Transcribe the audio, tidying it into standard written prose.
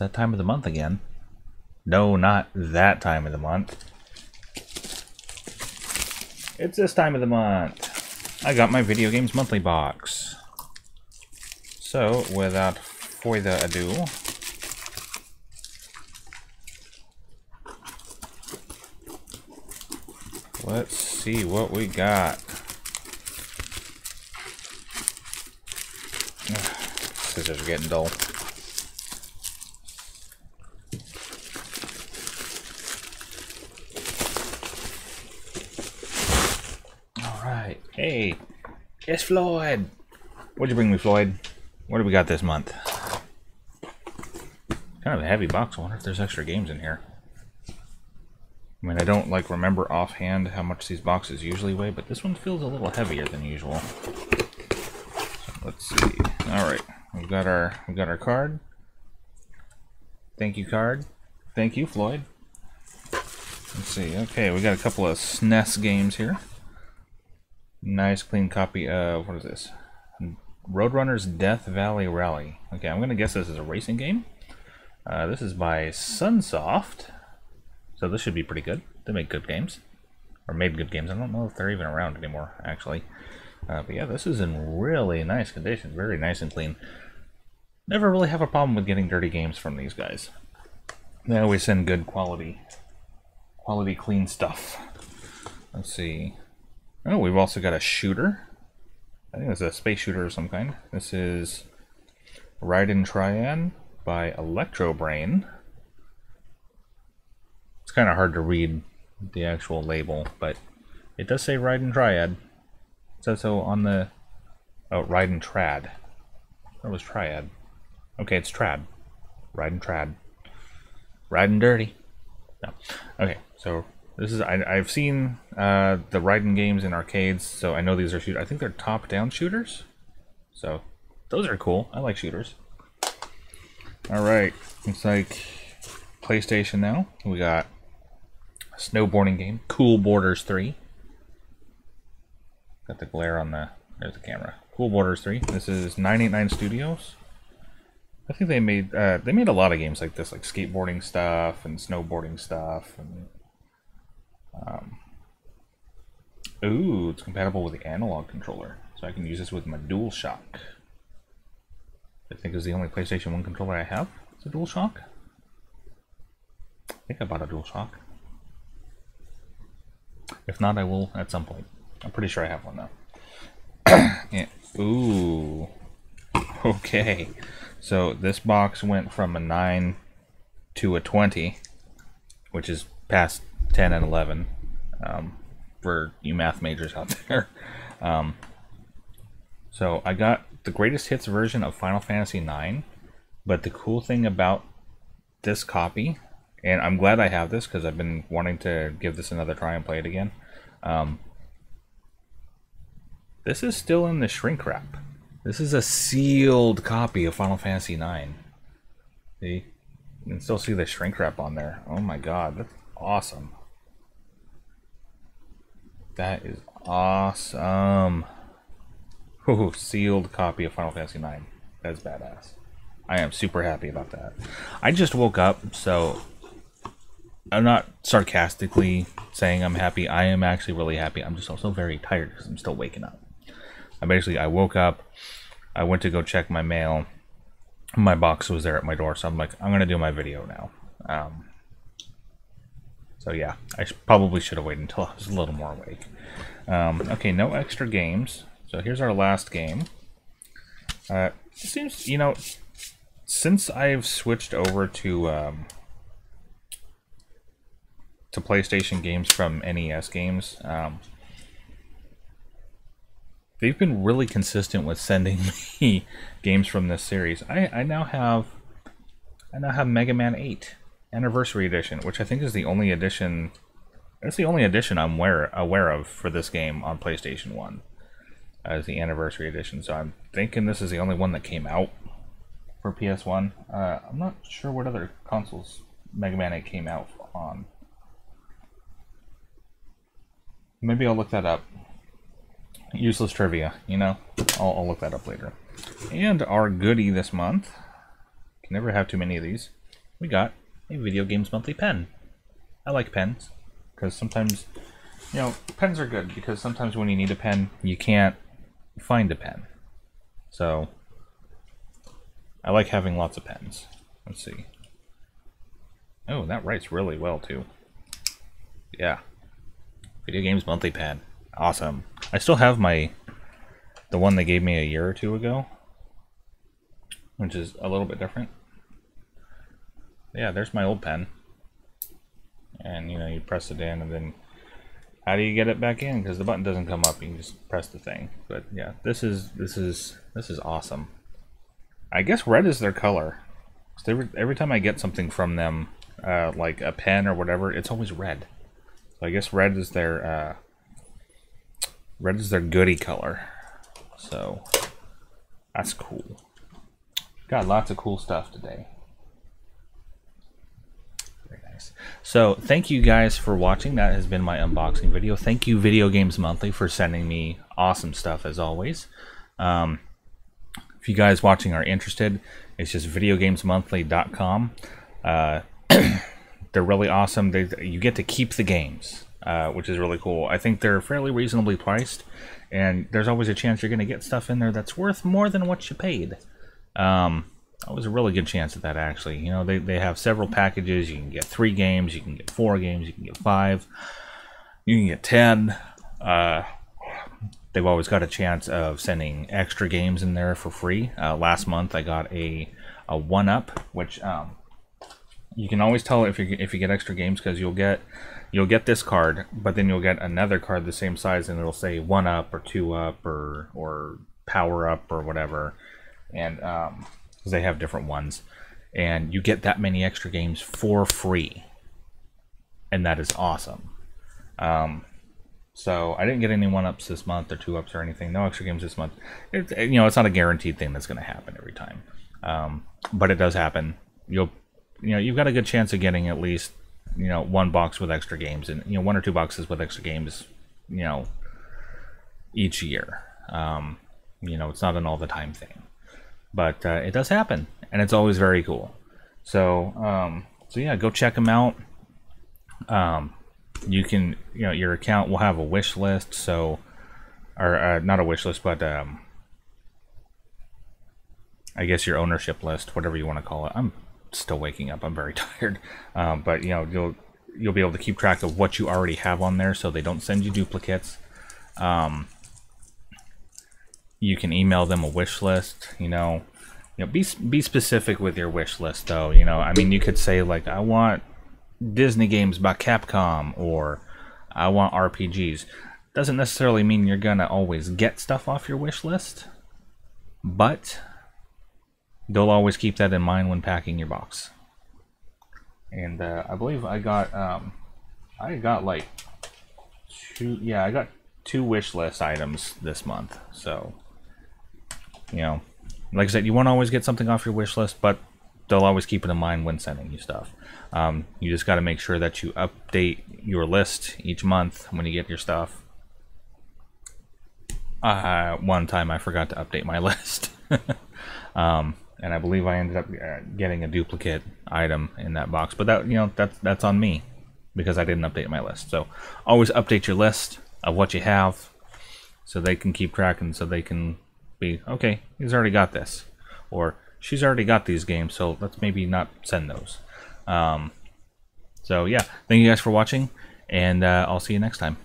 that time of the month again. No, not that time of the month. It's this time of the month. I got my Video Games Monthly box. So, without further ado, let's see what we got. Scissors are getting dull. Alright. Hey. It's Floyd. What'd you bring me, Floyd? What do we got this month? Kind of a heavy box. I wonder if there's extra games in here. I mean, I don't remember offhand how much these boxes usually weigh, but this one feels a little heavier than usual. So let's see. Alright. We've got our card. Thank you, card. Thank you, Floyd. Let's see. Okay, we got a couple of SNES games here. Nice clean copy of, what is this? Roadrunner's Death Valley Rally. Okay, I'm gonna guess this is a racing game. This is by Sunsoft. So this should be pretty good. They make good games. Or made good games. I don't know if they're even around anymore, actually. But yeah, this is in really nice condition. Very nice and clean. Never really have a problem with getting dirty games from these guys. They always send good quality clean stuff. Let's see. Oh, we've also got a shooter. I think it's a space shooter of some kind. This is Raiden Triad by Electrobrain. It's kind of hard to read the actual label, but it does say Raiden Triad. It says so on the... Oh, Raiden Trad. That was Triad. Okay, it's Trad. Raiden Trad. Riding dirty. No. Okay, so this is... I've seen the Raiden games in arcades, so I know these are shooters. I think they're top-down shooters. So, those are cool. I like shooters. Alright, looks like PlayStation now. We got a snowboarding game, Cool Borders 3. Got the glare on the... There's the camera. Cool Borders 3. This is 989 Studios. I think they made a lot of games like this, like skateboarding stuff and snowboarding stuff. And, ooh, it's compatible with the analog controller, so I can use this with my DualShock. I think is the only PlayStation 1 controller I have. It's a DualShock. I think I bought a DualShock. If not, I will at some point. I'm pretty sure I have one now. Yeah. Ooh. Okay. So this box went from a 9 to a 20, which is past 10 and 11 for you math majors out there. So I got the greatest hits version of Final Fantasy IX, but the cool thing about this copy, and I'm glad I have this because I've been wanting to give this another try and play it again. This is still in the shrink wrap. This is a sealed copy of Final Fantasy IX. See? You can still see the shrink wrap on there. Oh my god, that's awesome. That is awesome. Ooh, sealed copy of Final Fantasy IX. That's badass. I am super happy about that. I just woke up, so I'm not sarcastically saying I'm happy. I am actually really happy. I'm just also very tired because I'm still waking up. I woke up, I went to go check my mail, my box was there at my door, so I'm like, I'm gonna do my video now. So yeah, I probably should have waited until I was a little more awake. Okay, no extra games. So here's our last game. It seems, you know, since I've switched over to PlayStation games from NES games, they've been really consistent with sending me games from this series. I now have Mega Man 8 Anniversary Edition, which I think is the only edition. It's the only edition I'm aware of for this game on PlayStation 1 as the Anniversary Edition. So I'm thinking this is the only one that came out for PS1. I'm not sure what other consoles Mega Man 8 came out on. Maybe I'll look that up. Useless trivia, you know? I'll look that up later. And our goodie this month, can never have too many of these. we got a Video Games Monthly pen. I like pens because sometimes, you know, pens are good because sometimes when you need a pen, you can't find a pen. So I like having lots of pens. Let's see. Oh, that writes really well too. Yeah. Video Games Monthly pen. Awesome. I still have the one they gave me a year or two ago, which is a little bit different. Yeah, there's my old pen. And you know, you press it in, and then how do you get it back in? Because the button doesn't come up. You can just press the thing. But yeah, this is awesome. I guess red is their color. Every time I get something from them, like a pen or whatever, it's always red. So I guess red is their goodie color. So that's cool. Got lots of cool stuff today. Very nice. So thank you guys for watching. That has been my unboxing video. Thank you Video Games Monthly for sending me awesome stuff as always. If you guys watching are interested, it's just videogamesmonthly.com. They're really awesome. You get to keep the games, which is really cool. I think they're fairly reasonably priced, and there's always a chance you're going to get stuff in there that's worth more than what you paid. Always a really good chance at that, actually. You know, they have several packages. You can get 3 games, you can get 4 games, you can get 5, you can get 10. They've always got a chance of sending extra games in there for free. Last month I got a 1-up, which you can always tell if you get extra games, because you'll get this card, but then you'll get another card the same size, and it'll say 1-up or 2-up or power up or whatever, and because they have different ones, and you get that many extra games for free, and that is awesome. So I didn't get any 1-ups this month or 2-ups or anything. No extra games this month. It's not a guaranteed thing that's going to happen every time, but it does happen. You've got a good chance of getting at least 1 box with extra games, and 1 or 2 boxes with extra games, each year. It's not an all the time thing, but it does happen, and it's always very cool. So yeah, go check them out. You can, your account will have a wish list, or not a wish list, but I guess your ownership list, whatever you want to call it. I'm still waking up. I'm very tired, but you'll be able to keep track of what you already have on there, so they don't send you duplicates. You can email them a wish list. Be specific with your wish list, though. I mean, you could say, like, I want Disney games by Capcom, or I want RPGs. Doesn't necessarily mean you're gonna always get stuff off your wish list, but they'll always keep that in mind when packing your box. And I believe I got like 2. Yeah, I got 2 wish list items this month. So like I said, you won't always get something off your wish list, but they'll always keep it in mind when sending you stuff. You just got to make sure that you update your list each month when you get your stuff. One time I forgot to update my list. And I believe I ended up getting a duplicate item in that box. But that's on me, because I didn't update my list. So always update your list of what you have, so they can keep track, and so they can be, okay, he's already got this, or she's already got these games, so let's maybe not send those. So yeah, thank you guys for watching, and I'll see you next time.